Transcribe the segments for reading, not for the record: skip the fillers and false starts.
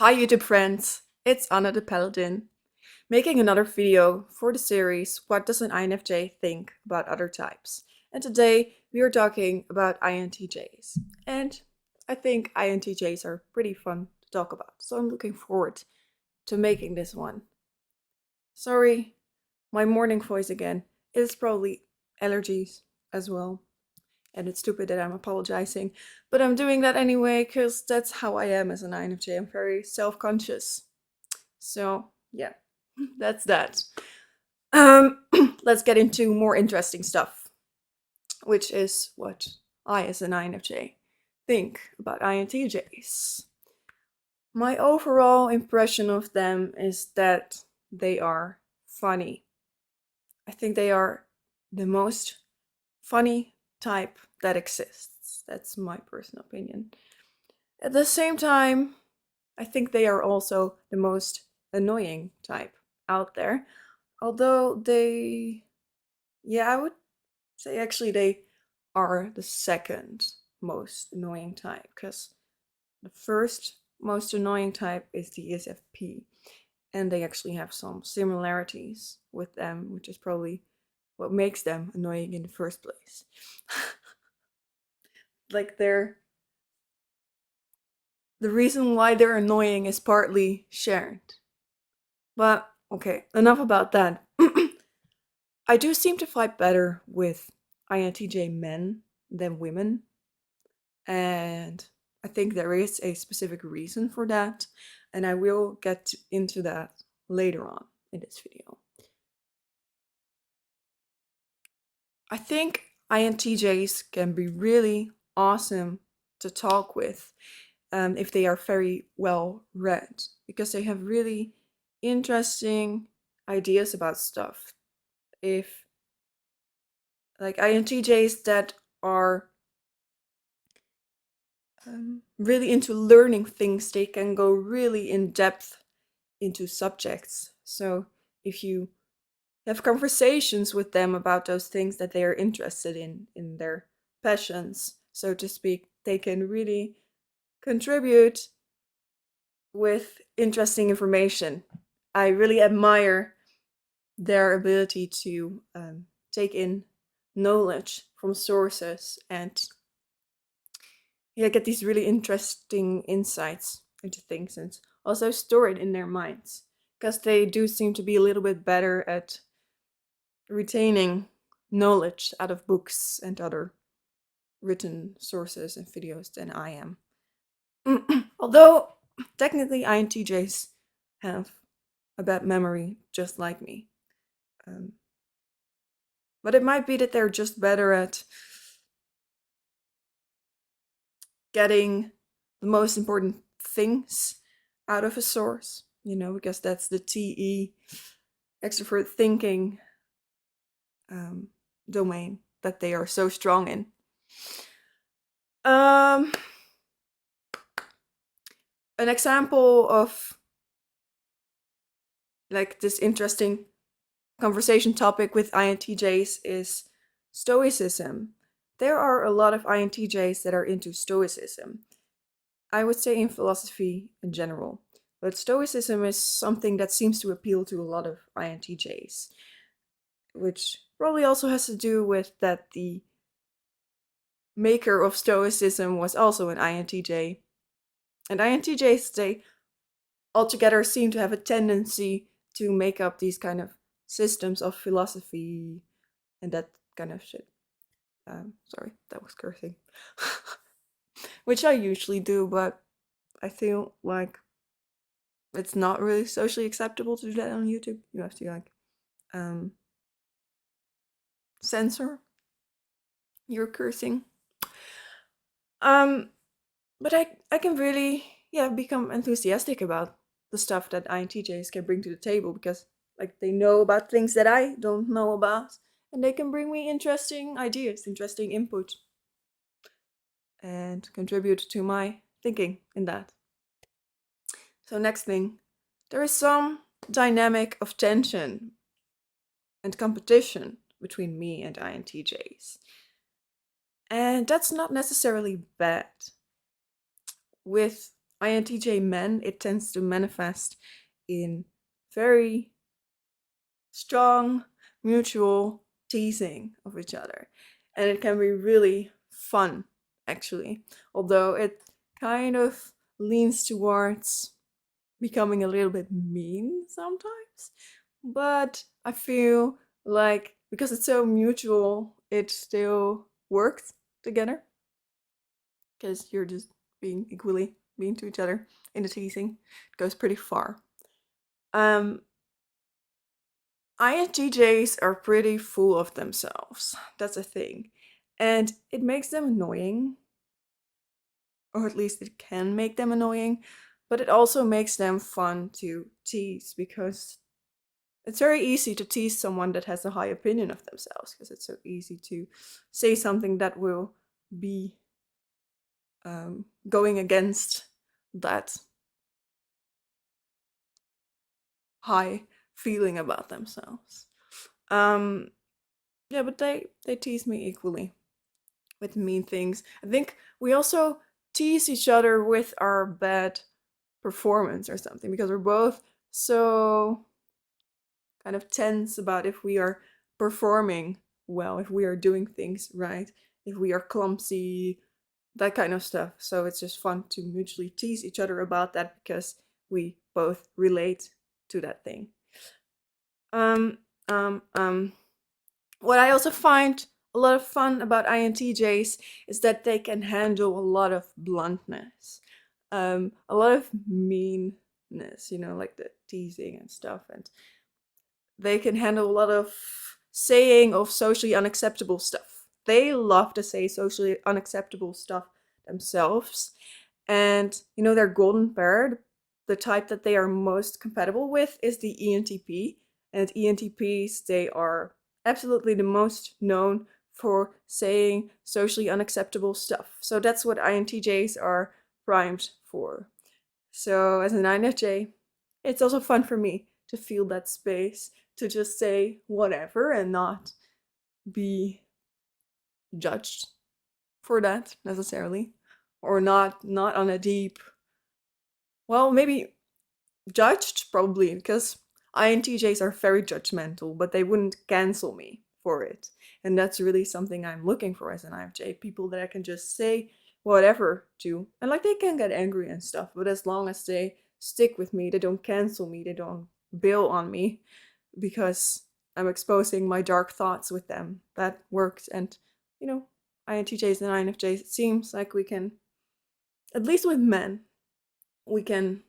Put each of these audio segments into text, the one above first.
Hi YouTube friends, it's Anna the Paladin, making another video for the series What Does an INFJ Think About Other Types? And today we are talking about INTJs. And I think INTJs are pretty fun to talk about, so I'm looking forward to making this one. Sorry, my morning voice again. It's probably allergies as well. And it's stupid that I'm apologizing, but I'm doing that anyway because that's how I am as an INFJ. I'm very self-conscious. So yeah, that's that. Um, let's get into more interesting stuff, which is what I, as an INFJ, think about INTJs. My overall impression of them is that they are funny. I think they are the most funny type that exists. That's my personal opinion. At the same time, I think they are also the most annoying type out there. Although I would say actually they are the second most annoying type, because the first most annoying type is the ESFP, and they actually have some similarities with them, which is probably what makes them annoying in the first place. Like the reason why they're annoying is partly shared. But okay, enough about that. I do seem to fight better with INTJ men than women, and I think there is a specific reason for that, and I will get into that later on in this video. I think INTJs can be really awesome to talk with if they are very well read, because they have really interesting ideas about stuff. If like INTJs that are really into learning things, they can go really in depth into subjects. So if you have conversations with them about those things that they are interested in their passions, so to speak, they can really contribute with interesting information. I really admire their ability to take in knowledge from sources and get these really interesting insights into things and also store it in their minds, because they do seem to be a little bit better at retaining knowledge out of books and other written sources and videos than I am. Although technically INTJs have a bad memory just like me. Um, but it might be that they're just better at getting the most important things out of a source, because that's the TE, extrovert thinking domain that they are so strong in. An example of like this interesting conversation topic with INTJs is stoicism. There are a lot of INTJs that are into stoicism. I would say in philosophy in general. But stoicism is something that seems to appeal to a lot of INTJs, which probably also has to do with that the maker of stoicism was also an INTJ. And INTJs, they altogether seem to have a tendency to make up these kind of systems of philosophy and that kind of shit. Sorry, that was cursing. Which I usually do, but I feel like it's not really socially acceptable to do that on YouTube. You have to like censor your cursing. But I can really become enthusiastic about the stuff that INTJs can bring to the table, because like they know about things that I don't know about, and they can bring me interesting ideas, interesting input, and contribute to my thinking in that. So next thing, there is some dynamic of tension and competition between me and INTJs. And that's not necessarily bad. With INTJ men, it tends to manifest in very strong mutual teasing of each other. And it can be really fun, actually. Although it kind of leans towards becoming a little bit mean sometimes. But I feel like because it's so mutual, it still works together. Because you're just being equally mean to each other in the teasing. It goes pretty far. Um, INTJs are pretty full of themselves. That's a thing. And it makes them annoying, or at least it can make them annoying, but it also makes them fun to tease because it's very easy to tease someone that has a high opinion of themselves because it's so easy to say something that will be going against that high feeling about themselves. Um, yeah, but they tease me equally with mean things. I think we also tease each other with our bad performance or something because we're both so kind of tense about if we are performing well, if we are doing things right, if we are clumsy, that kind of stuff. So it's just fun to mutually tease each other about that because we both relate to that thing. Um, um, um, what I also find a lot of fun about INTJs is that they can handle a lot of bluntness, a lot of meanness, like the teasing and stuff, and they can handle a lot of saying of socially unacceptable stuff. They love to say socially unacceptable stuff themselves, and their golden pair, the type that they are most compatible with, is the ENTP. And ENTPs, they are absolutely the most known for saying socially unacceptable stuff. So that's what INTJs are primed for. So as an INFJ, it's also fun for me to feel that space to just say whatever and not be judged for that necessarily, or not on a deep, well, maybe judged probably because INTJs are very judgmental, but they wouldn't cancel me for it. And that's really something I'm looking for as an INFJ. People that I can just say whatever to. And like they can get angry and stuff, but as long as they stick with me, they don't cancel me, they don't bail on me because I'm exposing my dark thoughts with them. That works. And, INTJs and INFJs, it seems like we can, at least with men, we can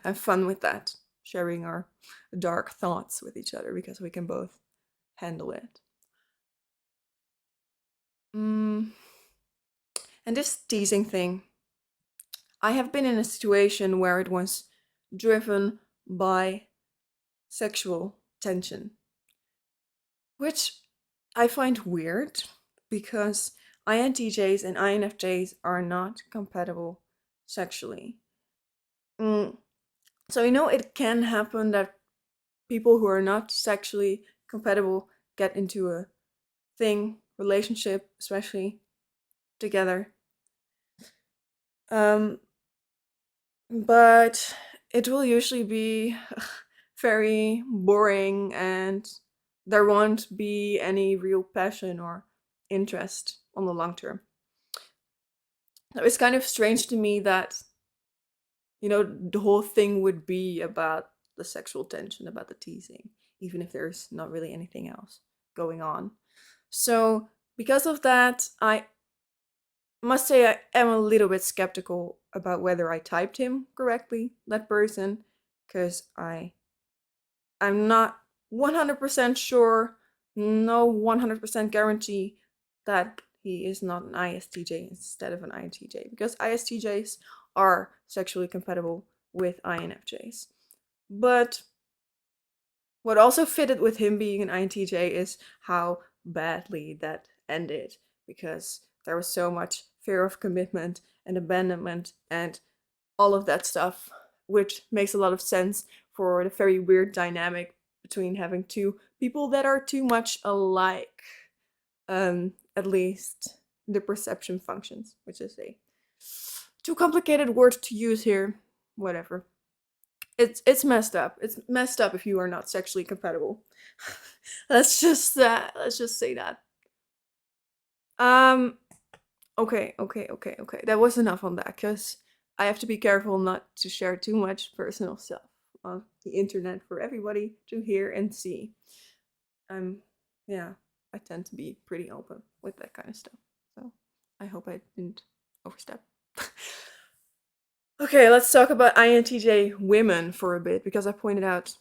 have fun with that, sharing our dark thoughts with each other because we can both handle it. Mm. And this teasing thing, I have been in a situation where it was driven by sexual tension, which I find weird because INTJs and INFJs are not compatible sexually. Mm. So, it can happen that people who are not sexually compatible get into a relationship, especially together. Um, but it will usually be very boring and there won't be any real passion or interest on the long term. So it's kind of strange to me that, the whole thing would be about the sexual tension, about the teasing, even if there's not really anything else going on. So, because of that, I must say I am a little bit skeptical about whether I typed him correctly, that person, because I'm not 100% sure, no 100% guarantee that he is not an ISTJ instead of an INTJ, because ISTJs are sexually compatible with INFJs. But what also fitted with him being an INTJ is how badly that ended, because there was so much fear of commitment and abandonment and all of that stuff, which makes a lot of sense for the very weird dynamic between having two people that are too much alike, at least the perception functions, which is a too complicated word to use here. Whatever. It's messed up. It's messed up if you are not sexually compatible. Let's just say that. Um okay. That was enough on that cuz I have to be careful not to share too much personal stuff on the internet for everybody to hear and see. Um yeah, I tend to be pretty open with that kind of stuff. So, I hope I didn't overstep. Okay, let's talk about INTJ women for a bit because I pointed out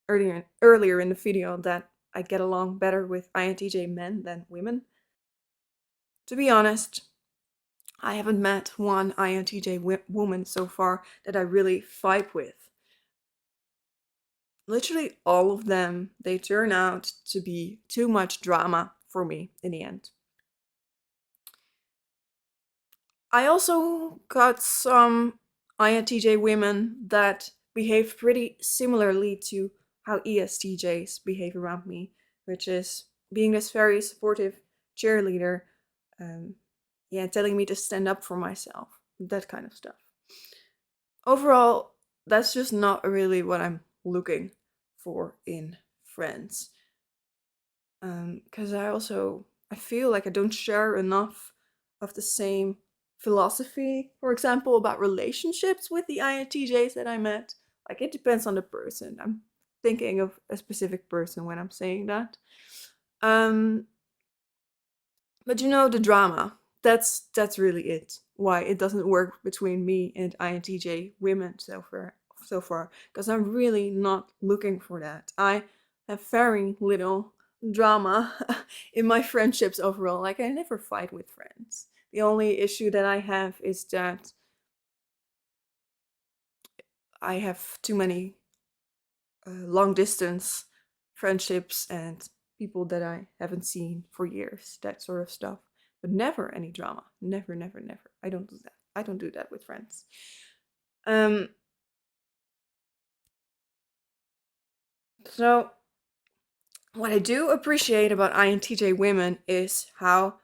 earlier in the video that I get along better with INTJ men than women. To be honest, I haven't met one INTJ woman so far that I really vibe with. Literally all of them, they turn out to be too much drama for me in the end. I also got some INTJ women that behave pretty similarly to how ESTJs behave around me, which is being this very supportive cheerleader, um, yeah, telling me to stand up for myself, that kind of stuff. Overall, that's just not really what I'm looking for in friends. Because I feel like I don't share enough of the same philosophy, for example, about relationships with the INTJs that I met. Like it depends on the person. I'm thinking of a specific person when I'm saying that. Um, but the drama. That's really it. Why it doesn't work between me and INTJ women so far. Because I'm really not looking for that. I have very little drama in my friendships overall. Like I never fight with friends. The only issue that I have is that I have too many long distance friendships and people that I haven't seen for years, that sort of stuff. But never any drama. Never, never, never. I don't do that. I don't do that with friends. Um, so what I do appreciate about INTJ women is how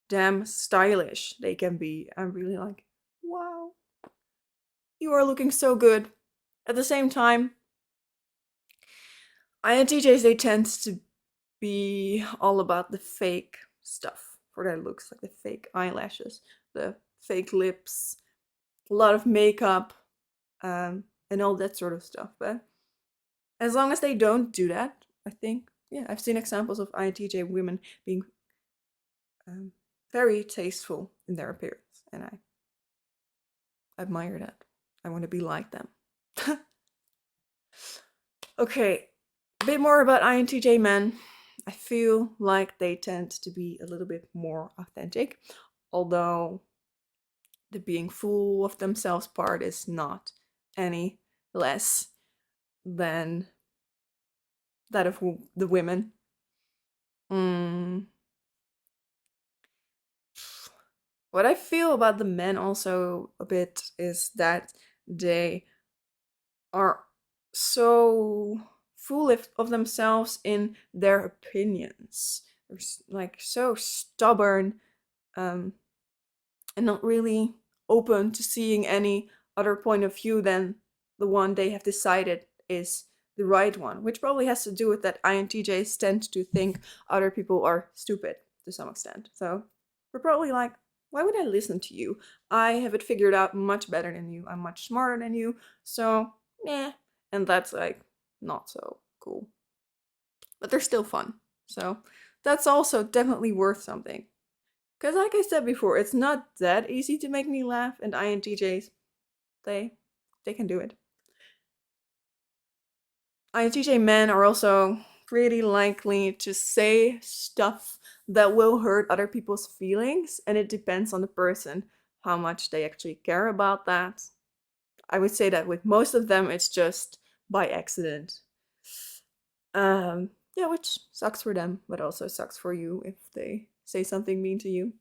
damn stylish they can be. I'm really like, wow, you are looking so good. At the same time, INTJs they tend to be all about the fake stuff for their looks, like the fake eyelashes, the fake lips, a lot of makeup, and all that sort of stuff. But as long as they don't do that, I think, yeah, I've seen examples of INTJ women being um, very tasteful in their appearance, and I admire that. I want to be like them. Okay, a bit more about INTJ men. I feel like they tend to be a little bit more authentic, although the being full of themselves part is not any less than that of the women. Mm. What I feel about the men also a bit is that they are so full of themselves in their opinions. They're like so stubborn, um, and not really open to seeing any other point of view than the one they have decided is the right one, which probably has to do with that INTJs tend to think other people are stupid to some extent. So we're probably like, why would I listen to you? I have it figured out much better than you. I'm much smarter than you. So, meh. And that's like not so cool. But they're still fun. So that's also definitely worth something. Because, like I said before, it's not that easy to make me laugh, and INTJs, they, they can do it. INTJ men are also pretty likely to say stuff that will hurt other people's feelings, and it depends on the person how much they actually care about that. I would say that with most of them, it's just by accident. Yeah, which sucks for them, but also sucks for you if they say something mean to you.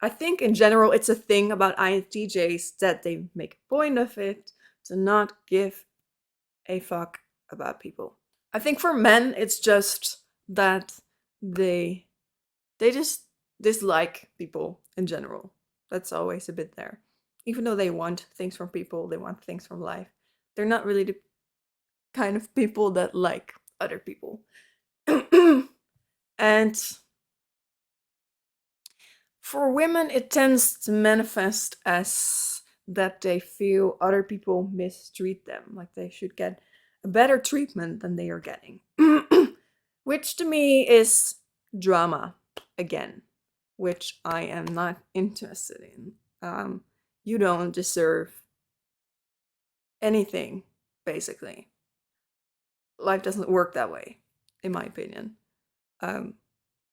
I think in general it's a thing about INTJs that they make a point of it to not give a fuck about people. I think for men it's just that they they just dislike people in general. That's always a bit there. even though they want things from people, they want things from life, they're not really the kind of people that like other people. And for women, it tends to manifest as that they feel other people mistreat them, like they should get a better treatment than they are getting. Which to me is drama again, which I am not interested in. You don't deserve anything, basically. Life doesn't work that way, in my opinion.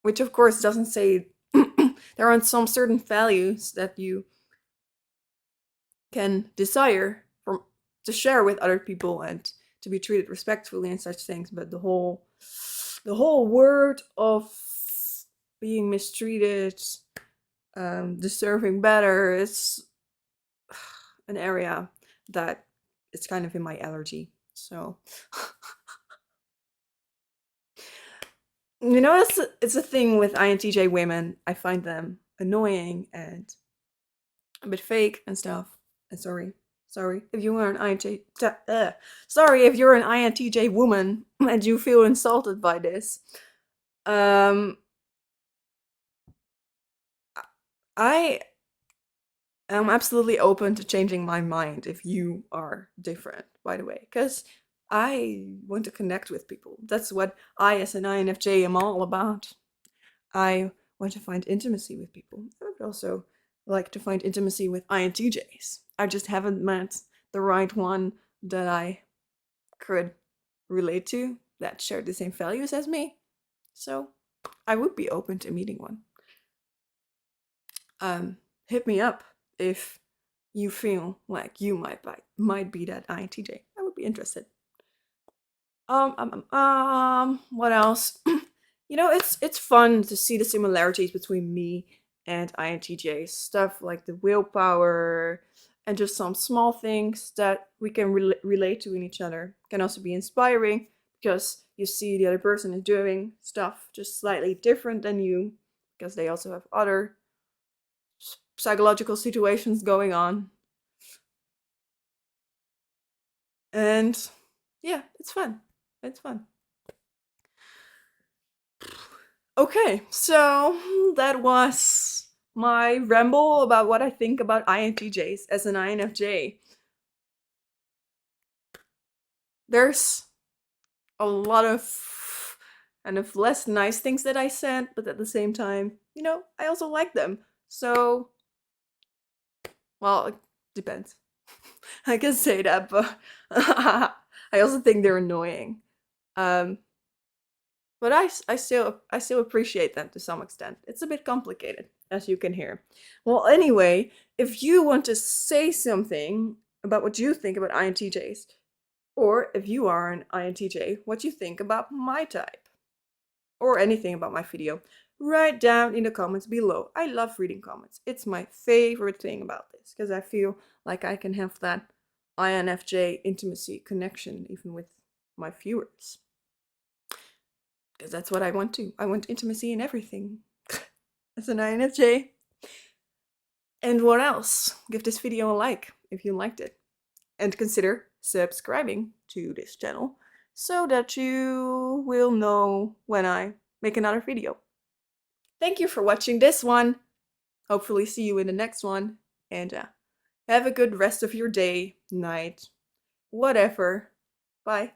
Which, of course, doesn't say there aren't some certain values that you can desire from to share with other people and to be treated respectfully and such things, but the whole word of being mistreated, deserving better, is an area that it's kind of in my allergy. So it's a thing with INTJ women. I find them annoying and a bit fake and stuff. And sorry if you were an sorry if you're an INTJ woman and you feel insulted by this. I am absolutely open to changing my mind if you are different, by the way, because I want to connect with people. That's what I, as an INFJ, am all about. I want to find intimacy with people. I would also like to find intimacy with INTJs. I just haven't met the right one that I could relate to, that shared the same values as me. So I would be open to meeting one. Hit me up if you feel like you might be that INTJ. I would be interested. What else? It's fun to see the similarities between me and INTJs. Stuff like the willpower and just some small things that we can relate to in each other. Can also be inspiring because you see the other person is doing stuff just slightly different than you, because they also have other psychological situations going on. And yeah, it's fun. It's fun. Okay, so that was my ramble about what I think about INTJs as an INFJ. There's a lot of kind of less nice things that I said, but at the same time, I also like them. So, well, it depends. I can say that, but I also think they're annoying. But I still appreciate them to some extent. It's a bit complicated, as you can hear. Well, anyway, if you want to say something about what you think about INTJs, or if you are an INTJ, what you think about my type, or anything about my video, write down in the comments below. I love reading comments. It's my favorite thing about this, because I feel like I can have that INFJ intimacy connection even with my viewers. Because that's what I want to. I want intimacy in everything. As an INFJ. And what else? Give this video a like if you liked it. And consider subscribing to this channel so that you will know when I make another video. Thank you for watching this one. Hopefully see you in the next one. And have a good rest of your day, night, whatever. Bye.